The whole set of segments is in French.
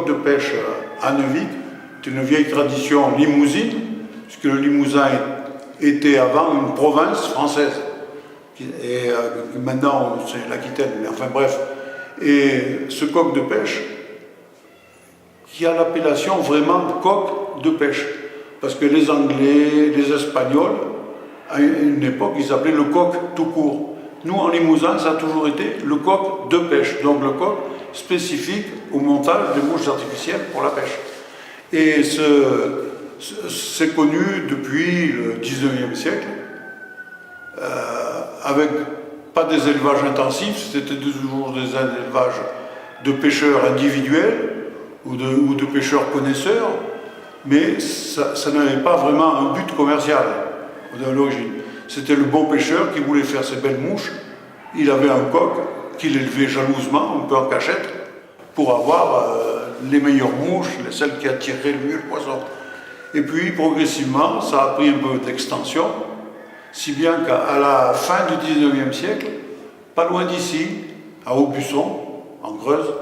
de pêche à Neuvic est une vieille tradition limousine, puisque le Limousin était avant une province française. Et maintenant c'est l'Aquitaine, mais enfin bref. Et ce coq de pêche, qui a l'appellation vraiment coq de pêche, parce que les Anglais, les Espagnols, à une époque, ils appelaient le coq tout court. Nous, en Limousin, ça a toujours été le coq de pêche, donc le coq spécifique au montage des mouches artificielles pour la pêche. Et c'est connu depuis le 19e siècle, avec pas des élevages intensifs, c'était toujours des élevages de pêcheurs individuels ou de pêcheurs connaisseurs, mais ça n'avait pas vraiment un but commercial à l'origine. C'était le bon pêcheur qui voulait faire ses belles mouches, il avait un coq qu'il élevait jalousement, un peu en cachette, pour avoir les meilleures mouches, celles qui attireraient le mieux le poisson. Et puis progressivement, ça a pris un peu d'extension, si bien qu'à la fin du 19e siècle, pas loin d'ici, à Aubusson, en Creuse,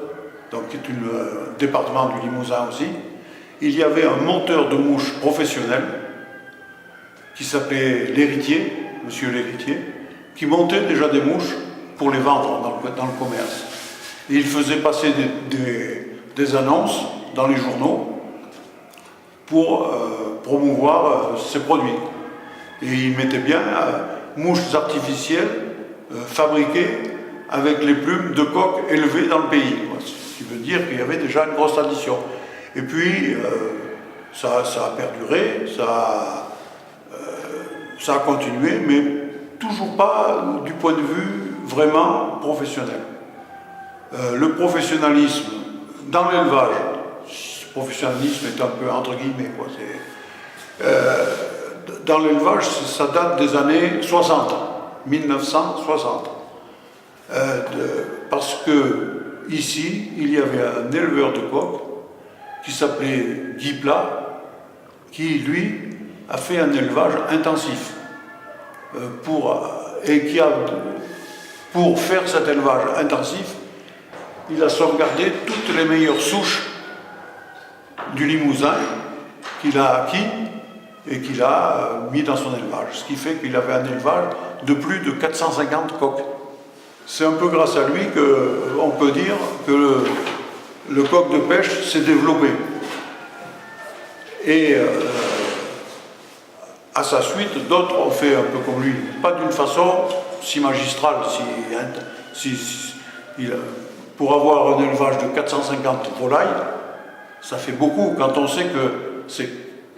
donc qui est un département du Limousin aussi, il y avait un monteur de mouches professionnel qui s'appelait l'Héritier, monsieur l'Héritier, qui montait déjà des mouches pour les vendre dans le commerce. Et il faisait passer des annonces dans les journaux pour promouvoir ses produits. Et il mettait bien mouches artificielles fabriquées avec les plumes de coq élevées dans le pays. Ce qui veut dire qu'il y avait déjà une grosse tradition. Et puis, ça a perduré, ça a continué, mais toujours pas du point de vue vraiment professionnel. Le professionnalisme dans l'élevage, professionnalisme est un peu entre guillemets, quoi. Dans l'élevage, ça date des années 60, 1960. Parce que ici, il y avait un éleveur de coqs qui s'appelait Guy Plat, qui lui a fait un élevage intensif. Pour faire cet élevage intensif, il a sauvegardé toutes les meilleures souches du Limousin qu'il a acquis et qu'il a mis dans son élevage. Ce qui fait qu'il avait un élevage de plus de 450 coqs. C'est un peu grâce à lui qu'on peut dire que le coq de pêche s'est développé. Et à sa suite, d'autres ont fait un peu comme lui. Pas d'une façon si magistrale, pour avoir un élevage de 450 volailles, ça fait beaucoup. Quand on sait que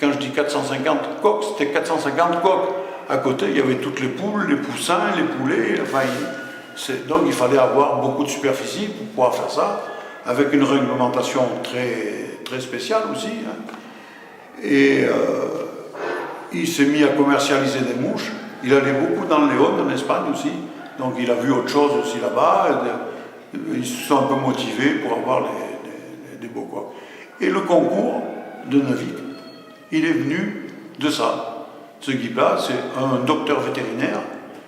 quand je dis 450 coqs, c'était 450 coqs. À côté, il y avait toutes les poules, les poussins, les poulets, enfin, donc il fallait avoir beaucoup de superficie pour pouvoir faire ça, avec une réglementation très, très spéciale aussi. Et il s'est mis à commercialiser des mouches. Il allait beaucoup dans le Léon, en Espagne aussi, donc il a vu autre chose aussi là-bas. Ils se sont un peu motivés pour avoir des beaux coqs. Et le concours de Neuvic, il est venu de ça. Ce Guy-là, c'est un docteur vétérinaire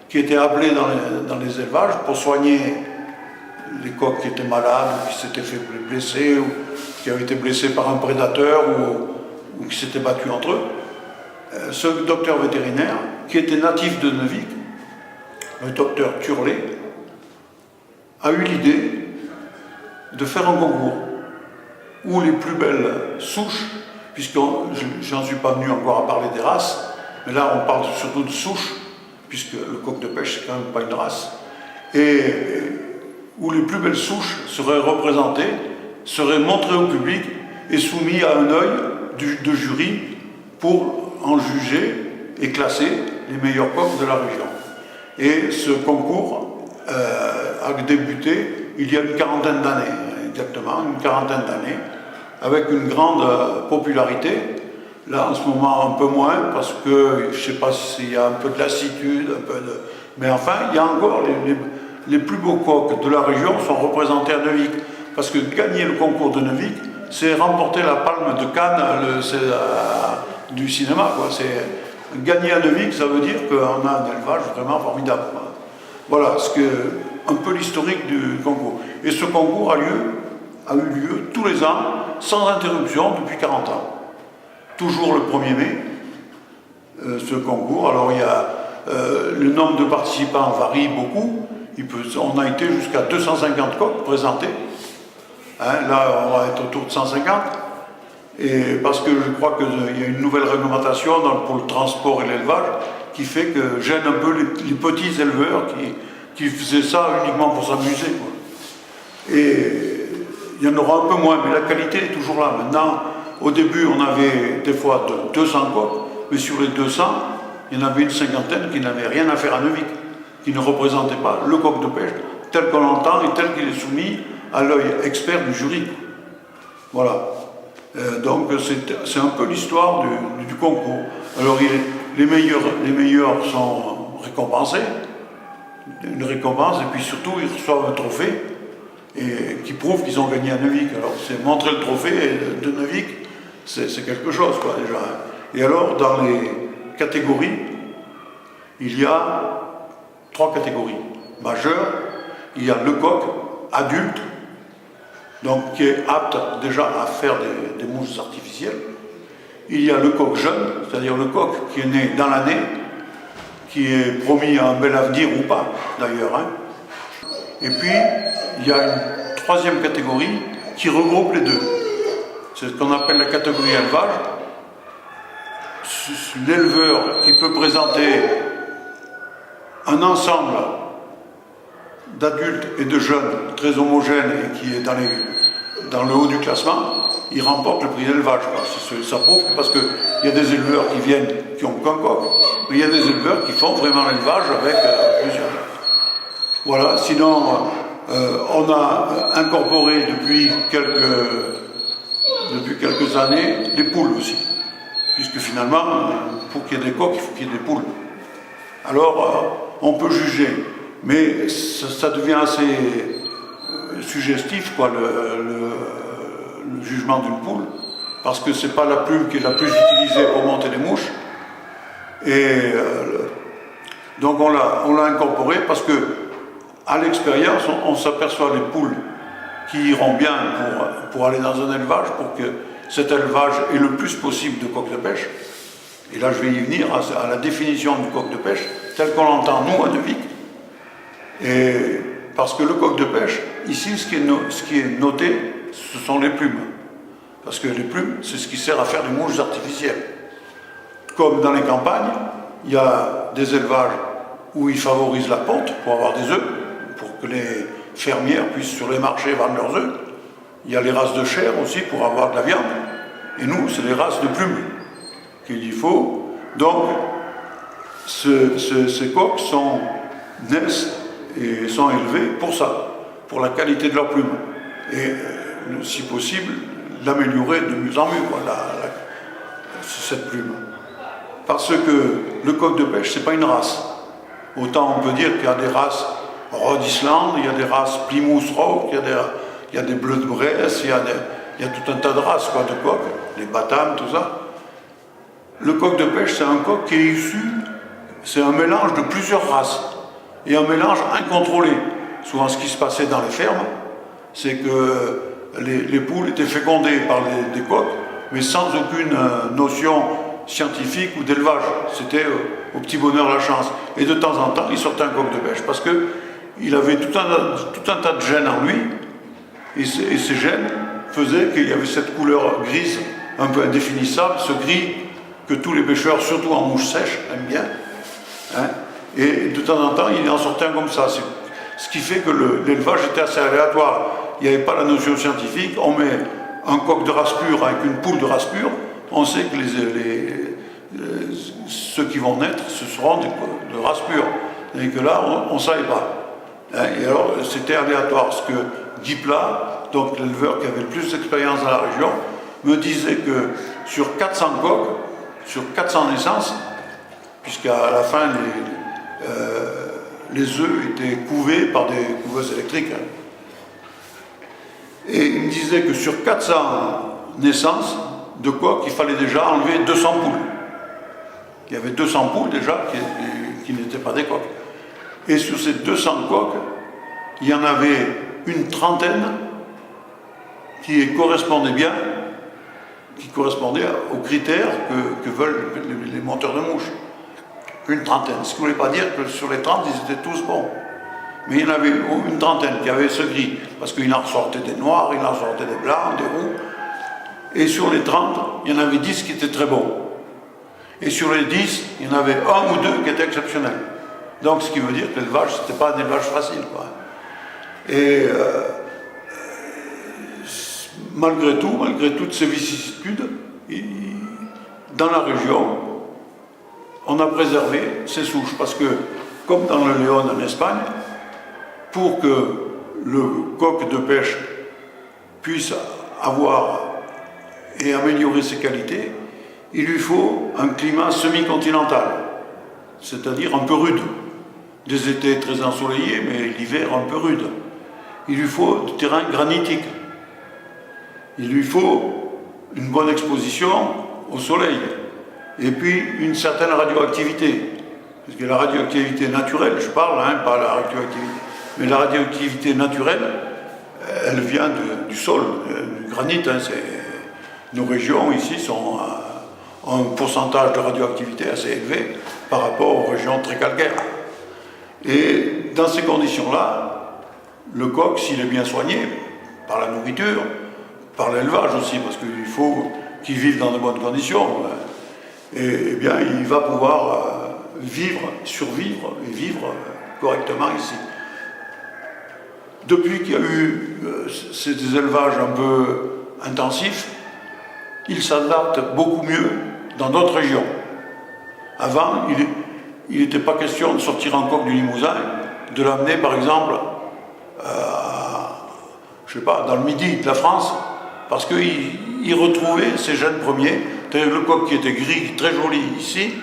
qui était appelé dans les élevages pour soigner les coqs qui étaient malades, ou qui s'étaient fait blesser, ou qui avaient été blessés par un prédateur, ou qui s'étaient battus entre eux. Ce docteur vétérinaire, qui était natif de Neuvic, le docteur Turlet, a eu l'idée de faire un concours où les plus belles souches, puisque j'en suis pas venu encore à parler des races, mais là on parle surtout de souches, puisque le coq de pêche c'est quand même pas une race, et où les plus belles souches seraient représentées, seraient montrées au public et soumises à un œil de jury pour en juger et classer les meilleurs coqs de la région. Et ce concours a débuté il y a une quarantaine d'années, exactement, une quarantaine d'années, avec une grande popularité. Là, en ce moment, un peu moins, parce que je ne sais pas s'il y a un peu de lassitude, mais enfin, il y a encore les plus beaux coqs de la région sont représentés à Neuvic. Parce que gagner le concours de Neuvic, c'est remporter la palme de Cannes du cinéma, quoi. Gagner à Neuvic, ça veut dire qu'on a un élevage vraiment formidable. Voilà un peu l'historique du concours. Et ce concours a eu lieu tous les ans sans interruption depuis 40 ans. Toujours le 1er mai, ce concours. Alors le nombre de participants varie beaucoup. On a été jusqu'à 250 coqs présentés. Hein, là, on va être autour de 150. Et parce que je crois qu'il y a une nouvelle réglementation pour le transport et l'élevage qui fait que gêne un peu les petits éleveurs qui faisaient ça uniquement pour s'amuser. Et il y en aura un peu moins, mais la qualité est toujours là. Maintenant, au début, on avait des fois 200 coqs, mais sur les 200, il y en avait une cinquantaine qui n'avaient rien à faire à Neuvic, qui ne représentaient pas le coq de pêche tel qu'on l'entend et tel qu'il est soumis à l'œil expert du jury. Voilà. Donc c'est un peu l'histoire du concours. Alors les meilleurs sont récompensés, une récompense, et puis surtout ils reçoivent un trophée et qui prouve qu'ils ont gagné à Neuvic. Alors c'est montrer le trophée de Neuvic, c'est quelque chose quoi déjà. Et alors dans les catégories, il y a 3 catégories majeures. Il y a le coq adulte, donc qui est apte déjà à faire des mouches artificielles. Il y a le coq jeune, c'est-à-dire le coq qui est né dans l'année, qui est promis à un bel avenir ou pas d'ailleurs. Hein. Et puis, il y a une 3e catégorie qui regroupe les deux. C'est ce qu'on appelle la catégorie élevage. L'éleveur qui peut présenter un ensemble d'adultes et de jeunes très homogènes et qui est dans le haut du classement, il remporte le prix d'élevage. Ça prouve parce qu'il y a des éleveurs qui ont qu'un coq, mais il y a des éleveurs qui font vraiment l'élevage avec plusieurs. Voilà, sinon on a incorporé depuis quelques années les poules aussi, puisque finalement, pour qu'il y ait des coqs, il faut qu'il y ait des poules. Alors, on peut juger, mais ça devient assez suggestif, quoi, le jugement d'une poule, parce que c'est pas la plume qui est la plus utilisée pour monter les mouches. Et donc on l'a incorporé parce que à l'expérience, on s'aperçoit les poules qui iront bien pour aller dans un élevage, pour que cet élevage ait le plus possible de coqs de pêche. Et là, je vais y venir à la définition du coq de pêche, tel qu'on l'entend, nous, à Neuvic. Et parce que le coq de pêche, ici, ce qui est noté, ce sont les plumes. Parce que les plumes, c'est ce qui sert à faire des mouches artificielles. Comme dans les campagnes, il y a des élevages où ils favorisent la ponte pour avoir des œufs, pour que les fermières puissent sur les marchés vendre leurs œufs. Il y a les races de chair aussi pour avoir de la viande. Et nous, c'est les races de plumes qu'il y faut. Donc, ces coqs naissent et sont élevés pour ça, pour la qualité de leurs plumes. Et si possible, l'améliorer de mieux en mieux, cette plume. Parce que le coq de pêche, c'est pas une race. Autant on peut dire qu'il y a des races Rhode Island, il y a des races Plymouth Rock, il y a des bleus de Bresse, il y a tout un tas de races de coqs, les Batam, tout ça. Le coq de pêche, c'est un coq qui est issu, c'est un mélange de plusieurs races, et un mélange incontrôlé. Souvent, ce qui se passait dans les fermes, c'est que les poules étaient fécondées par des coqs, mais sans aucune notion scientifique ou d'élevage. C'était au petit bonheur la chance. Et de temps en temps, il sortait un coq de pêche, parce qu'il avait tout un tas de gènes en lui, et ces gènes faisaient qu'il y avait cette couleur grise, un peu indéfinissable, ce gris que tous les pêcheurs, surtout en mouche sèche, aiment bien. Hein, et de temps en temps, il en sortait un comme ça. Ce qui fait que l'élevage était assez aléatoire. Il n'y avait pas la notion scientifique. On met un coq de race pure avec une poule de race pure. On sait que ceux qui vont naître, ce seront de race pure. Et que là, on ne savait pas. Hein, et alors, c'était aléatoire. Ce que Guy Plat, donc l'éleveur qui avait le plus d'expérience dans la région, me disait que sur 400 coqs, sur 400 naissances, puisqu'à la fin, les œufs étaient couvés par des couveuses électriques. Hein. Et il me disait que sur 400 naissances de coqs, il fallait déjà enlever 200 poules. Il y avait 200 poules déjà qui n'étaient pas des coqs. Et sur ces 200 coqs, il y en avait une trentaine qui correspondaient bien qui correspondait aux critères que veulent les monteurs de mouches. Une trentaine. Ce qui ne voulait pas dire que sur les 30, ils étaient tous bons. Mais il y en avait une trentaine qui avaient ce gris, parce qu'il en sortait des noirs, il en sortait des blancs, des roux. Et sur les 30, il y en avait 10 qui étaient très bons. Et sur les 10, il y en avait un ou deux qui étaient exceptionnels. Donc ce qui veut dire que l'élevage, ce n'était pas un élevage facile, quoi. Et malgré tout, malgré toutes ces vicissitudes, dans la région, on a préservé ces souches. Parce que, comme dans le Léon en Espagne, pour que le coq de pêche puisse avoir et améliorer ses qualités, il lui faut un climat semi-continental, c'est-à-dire un peu rude. Des étés très ensoleillés, mais l'hiver un peu rude. Il lui faut du terrain granitique. Il lui faut une bonne exposition au soleil. Et puis une certaine radioactivité. Parce que la radioactivité naturelle, je parle, pas la radioactivité, mais la radioactivité naturelle, elle vient du sol, du granit. Nos régions ici ont un pourcentage de radioactivité assez élevé par rapport aux régions très calcaires. Et dans ces conditions-là, le coq, s'il est bien soigné, par la nourriture, par l'élevage aussi, parce qu'il faut qu'il vive dans de bonnes conditions, et bien il va pouvoir survivre et vivre correctement ici. Depuis qu'il y a eu ces élevages un peu intensifs, ils s'adaptent beaucoup mieux dans d'autres régions. Avant, il n'était pas question de sortir un coq du Limousin, de l'amener par exemple, je sais pas, dans le midi de la France, parce qu'il retrouvait ses gènes premiers. C'est-à-dire le coq qui était gris, très joli ici,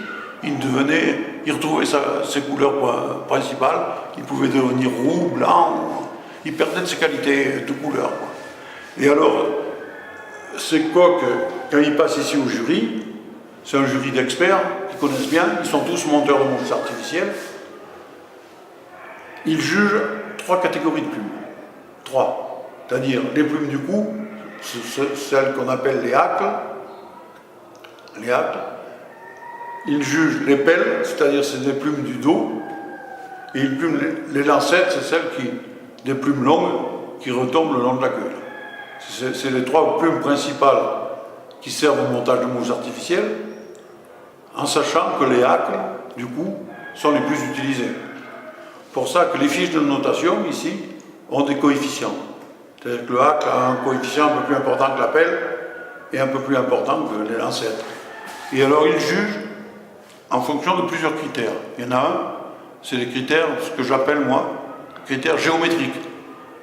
il retrouvait ses couleurs principales, il pouvait devenir roux, blanc, il perdait de ses qualités de couleur. Et alors, ces coqs, quand ils passent ici au jury, c'est un jury d'experts qui connaissent bien, ils sont tous monteurs de mouches artificielles. Ils jugent 3 catégories de plumes. 3. C'est-à-dire les plumes du cou, celles qu'on appelle les hacles. Les hacles. Ils jugent les pelles, c'est-à-dire c'est des plumes du dos. Et les lancettes, c'est des plumes longues qui retombent le long de la queue. C'est les 3 plumes principales qui servent au montage de mouches artificielles, en sachant que les hacles, du coup, sont les plus utilisés. Pour ça que les fiches de notation, ici, ont des coefficients. C'est-à-dire que le hacle a un coefficient un peu plus important que la pelle et un peu plus important que les lancettes. Et alors, ils jugent en fonction de plusieurs critères. Il y en a un, c'est les critères, ce que j'appelle, moi, critères géométriques,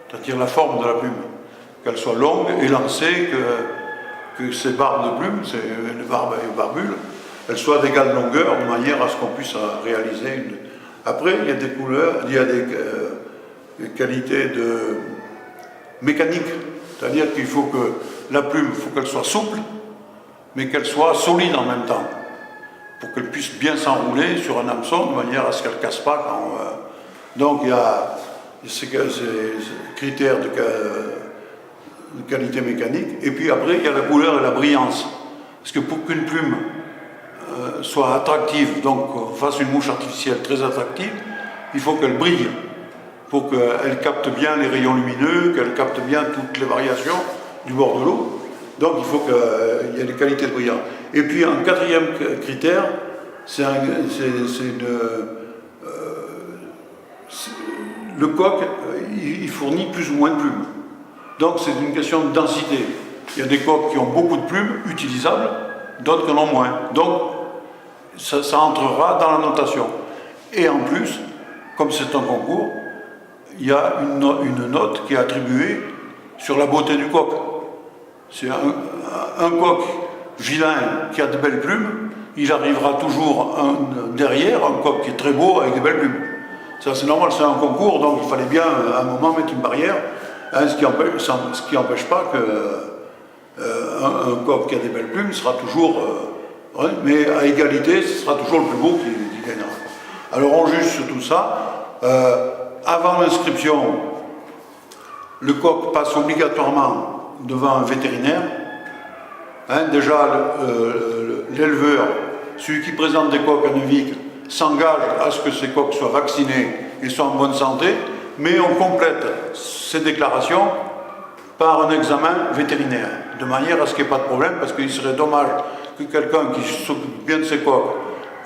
c'est-à-dire la forme de la plume. Qu'elle soit longue, élancée, que ces barbes de plumes, les barbes et barbules, elles soient d'égale longueur, de manière à ce qu'on puisse réaliser une... Après, il y a des couleurs, il y a des qualités mécaniques, c'est-à-dire qu'il faut que la plume, il faut qu'elle soit souple, mais qu'elle soit solide en même temps, pour qu'elle puisse bien s'enrouler sur un hameçon, de manière à ce qu'elle ne casse pas quand... Donc il y a ces critères de qualité mécanique, et puis après il y a la couleur et la brillance. Parce que pour qu'une plume soit attractive, donc qu'on fasse une mouche artificielle très attractive, il faut qu'elle brille, pour qu'elle capte bien les rayons lumineux, qu'elle capte bien toutes les variations du bord de l'eau. Donc il faut qu'il y ait des qualités de brillance. Et puis un 4e critère, le coq, il fournit plus ou moins de plumes. Donc c'est une question de densité. Il y a des coqs qui ont beaucoup de plumes utilisables, d'autres qui en ont moins. Donc ça entrera dans la notation. Et en plus, comme c'est un concours, il y a une note qui est attribuée sur la beauté du coq. C'est un coq vilain qui a de belles plumes, il arrivera toujours derrière un coq qui est très beau avec de belles plumes. Ça c'est normal, c'est un concours, donc il fallait bien à un moment mettre une barrière, ce qui n'empêche pas qu'un coq qui a des belles plumes sera toujours, mais à égalité, ce sera toujours le plus beau qui gagnera. Alors on juge sur tout ça. Avant l'inscription, le coq passe obligatoirement devant un vétérinaire Hein, déjà, l'éleveur, celui qui présente des coqs à Neuvik, s'engage à ce que ces coqs soient vaccinés et soient en bonne santé, mais on complète ces déclarations par un examen vétérinaire, de manière à ce qu'il n'y ait pas de problème, parce qu'il serait dommage que quelqu'un qui s'occupe bien de ses coqs,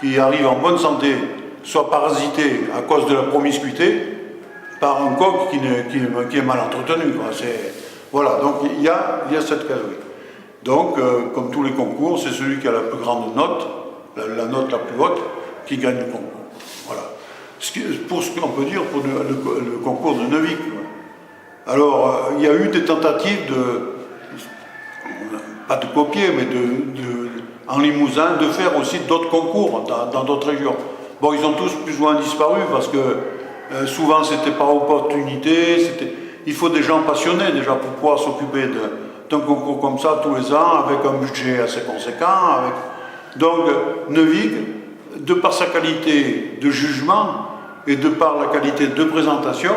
qui arrive en bonne santé, soit parasité à cause de la promiscuité par un coq qui est mal entretenu. Voilà, donc il y a cette catégorie. Donc, comme tous les concours, c'est celui qui a la plus grande note, la note la plus haute, qui gagne le concours. Voilà. Pour ce qu'on peut dire pour le concours de Neuvik. Alors, il y a eu des tentatives pas de copier, mais en Limousin, de faire aussi d'autres concours dans d'autres régions. Bon, ils ont tous plus ou moins disparu parce que souvent c'était par opportunité, il faut des gens passionnés déjà pour pouvoir s'occuper d'un concours comme ça tous les ans, avec un budget assez conséquent. Donc, Neuvik, de par sa qualité de jugement et de par la qualité de présentation,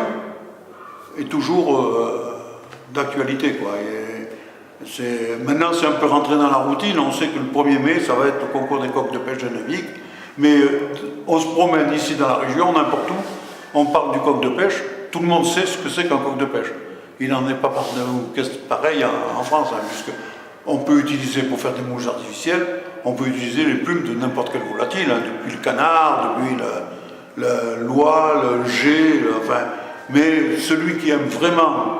est toujours d'actualité, quoi. Maintenant, c'est un peu rentré dans la routine. On sait que le 1er mai, ça va être le concours des coqs de pêche de Neuvik. Mais on se promène ici dans la région, n'importe où, on parle du coq de pêche, tout le monde sait ce que c'est qu'un coq de pêche. Il n'en est pas pareil en France, hein, puisqu'on peut utiliser pour faire des mouches artificielles, on peut utiliser les plumes de n'importe quel volatile, hein, depuis le canard, depuis l'oie, le jet, mais celui qui aime vraiment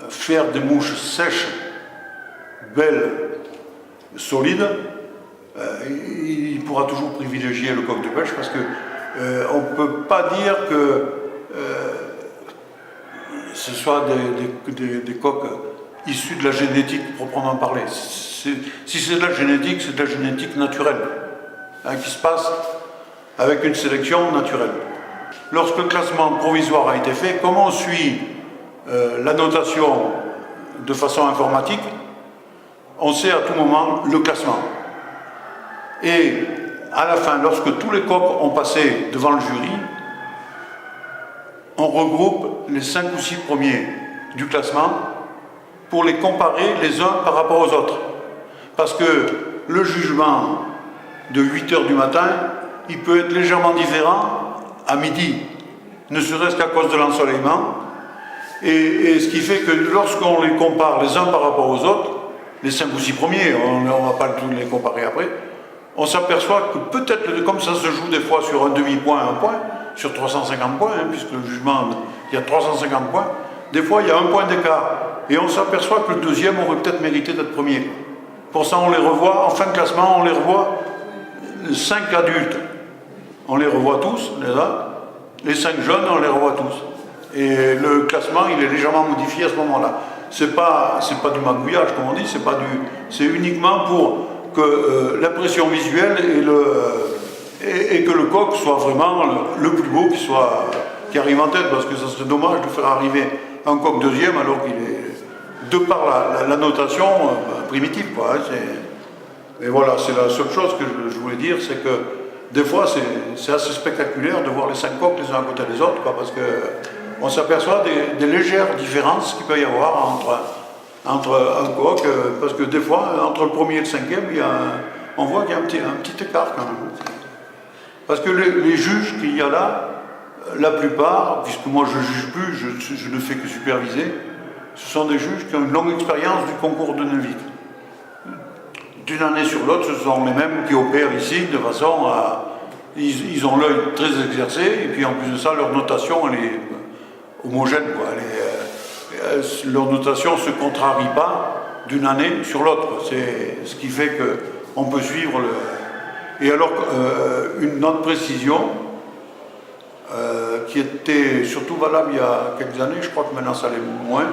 faire des mouches sèches, belles, solides, il pourra toujours privilégier le coq de pêche parce que on ne peut pas dire que ce soit des coqs issus de la génétique proprement parlée. Si c'est de la génétique, c'est de la génétique naturelle, hein, qui se passe avec une sélection naturelle. Lorsque le classement provisoire a été fait, comme on suit la notation de façon informatique, on sait à tout moment le classement. Et à la fin, lorsque tous les coqs ont passé devant le jury, on regroupe les 5 ou 6 premiers du classement pour les comparer les uns par rapport aux autres. Parce que le jugement de 8 h du matin, il peut être légèrement différent à midi, ne serait-ce qu'à cause de l'ensoleillement. Et ce qui fait que lorsqu'on les compare les uns par rapport aux autres, les 5 ou 6 premiers, on ne va pas tous les comparer après, on s'aperçoit que peut-être, comme ça se joue des fois sur un demi-point, un point, sur 350 points, hein, puisque le jugement, il y a 350 points, des fois il y a un point d'écart. Et on s'aperçoit que le deuxième aurait peut-être mérité d'être premier. Pour ça, on les revoit, en fin de classement, on les revoit, 5 adultes, on les revoit tous, les 5 jeunes, on les revoit tous. Et le classement, il est légèrement modifié à ce moment-là. C'est pas du magouillage, comme on dit, c'est uniquement pour que l'impression visuelle et que le coq soit vraiment le plus beau qui arrive en tête, parce que ça serait dommage de faire arriver un coq deuxième alors qu'il est, de par la notation primitive, quoi. Et voilà, c'est la seule chose que je voulais dire, c'est que des fois c'est assez spectaculaire de voir les 5 coqs les uns à côté des autres, quoi, parce que on s'aperçoit des légères différences qu'il peut y avoir entre un coq, parce que des fois, entre le premier et le 5e, on voit qu'il y a un petit écart quand même. Parce que les juges qu'il y a là, la plupart, puisque moi je ne juge plus, je ne fais que superviser, ce sont des juges qui ont une longue expérience du concours de Neuvik. D'une année sur l'autre, ce sont les mêmes qui opèrent ici de façon à... Ils ont l'œil très exercé, et puis en plus de ça, leur notation, elle est homogène, quoi. Leur notation ne se contrarie pas d'une année sur l'autre. C'est ce qui fait qu'on peut suivre le... Et alors, une autre précision, qui était surtout valable il y a quelques années, je crois que maintenant ça l'est moins,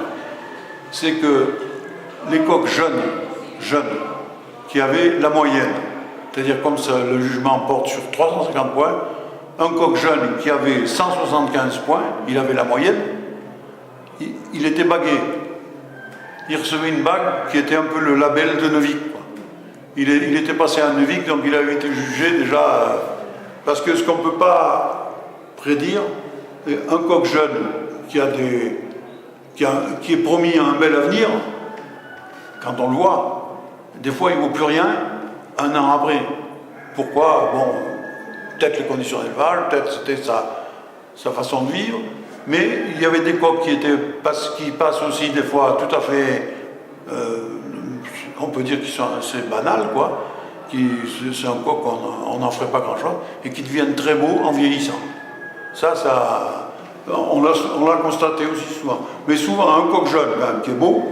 c'est que les coqs jeunes, qui avaient la moyenne, c'est-à-dire comme ça, le jugement porte sur 350 points, un coq jeune qui avait 175 points, il avait la moyenne, il était bagué. Il recevait une bague qui était un peu le label de Neuvik. Il était passé à Neuvik, donc il avait été jugé déjà... parce que ce qu'on ne peut pas prédire, un coq jeune qui est promis à un bel avenir, quand on le voit, des fois il ne vaut plus rien un an après. Pourquoi? Bon, peut-être les conditions d'élevage, peut-être c'était sa façon de vivre, mais il y avait des coqs qui passent aussi des fois tout à fait, on peut dire qu'ils sont assez banals, quoi. C'est un coq on n'en ferait pas grand-chose, et qui deviennent très beaux en vieillissant. On l'a constaté aussi souvent. Mais souvent, un coq jeune, quand même, qui est beau,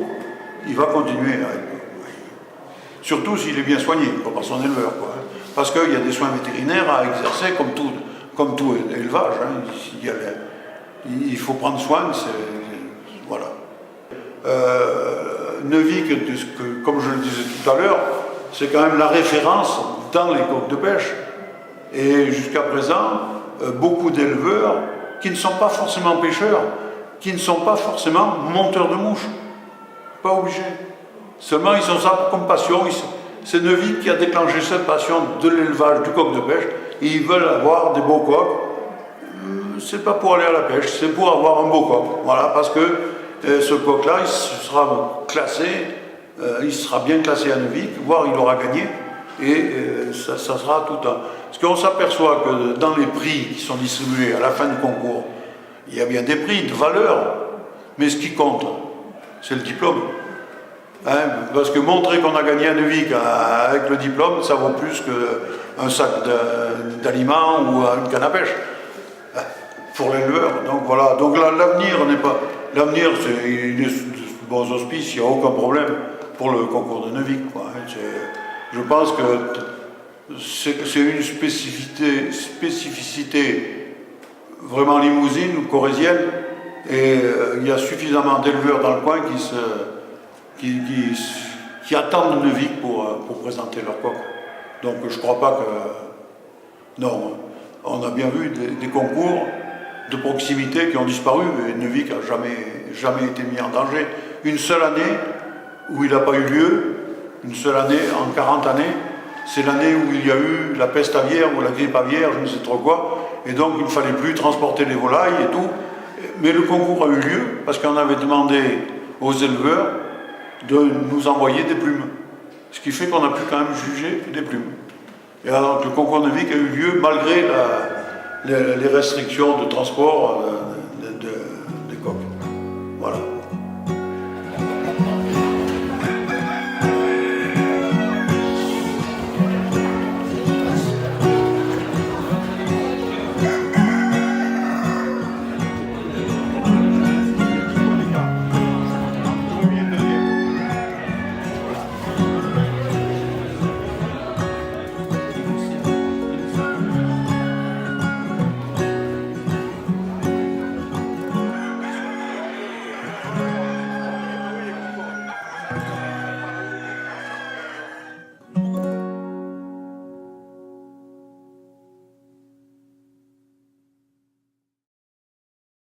il va continuer. Surtout s'il est bien soigné, pas par son éleveur, quoi. Parce qu'il y a des soins vétérinaires à exercer, comme tout élevage. Hein. Il faut prendre soin, voilà. Neuvik, comme je le disais tout à l'heure, c'est quand même la référence dans les coqs de pêche. Et jusqu'à présent, beaucoup d'éleveurs qui ne sont pas forcément pêcheurs, qui ne sont pas forcément monteurs de mouches. Pas obligés. Seulement, ils ont ça comme passion. C'est Neuvik qui a déclenché cette passion de l'élevage du coq de pêche. Et ils veulent avoir des beaux coqs. C'est pas pour aller à la pêche, c'est pour avoir un beau coq. Voilà, parce que ce coq-là, il sera classé, il sera bien classé à Neuvik, voire il aura gagné. Et ça sera tout un... Parce qu'on s'aperçoit que dans les prix qui sont distribués à la fin du concours, il y a bien des prix de valeur, mais ce qui compte, c'est le diplôme. Hein, parce que montrer qu'on a gagné à Neuvik avec le diplôme, ça vaut plus qu'un sac d'aliments ou une canne à pêche. Pour l'éleveur. Donc voilà. Donc l'avenir n'est pas... L'avenir, il est sous de bons auspices, il n'y a aucun problème pour le concours de Neuvik, quoi. Je pense que c'est une spécificité vraiment limousine ou corrézienne, et il y a suffisamment d'éleveurs dans le coin qui attendent Neuvik pour présenter leur coq. Donc je ne crois pas que... Non, on a bien vu des concours de proximité qui ont disparu, et Neuvik n'a jamais été mis en danger. Une seule année où il n'a pas eu lieu, une seule année en 40 années, c'est l'année où il y a eu la peste aviaire ou la grippe aviaire, je ne sais trop quoi, et donc il ne fallait plus transporter les volailles et tout. Mais le concours a eu lieu parce qu'on avait demandé aux éleveurs de nous envoyer des plumes. Ce qui fait qu'on a pu quand même juger des plumes. Et alors le concours Neuvik a eu lieu malgré les restrictions de transport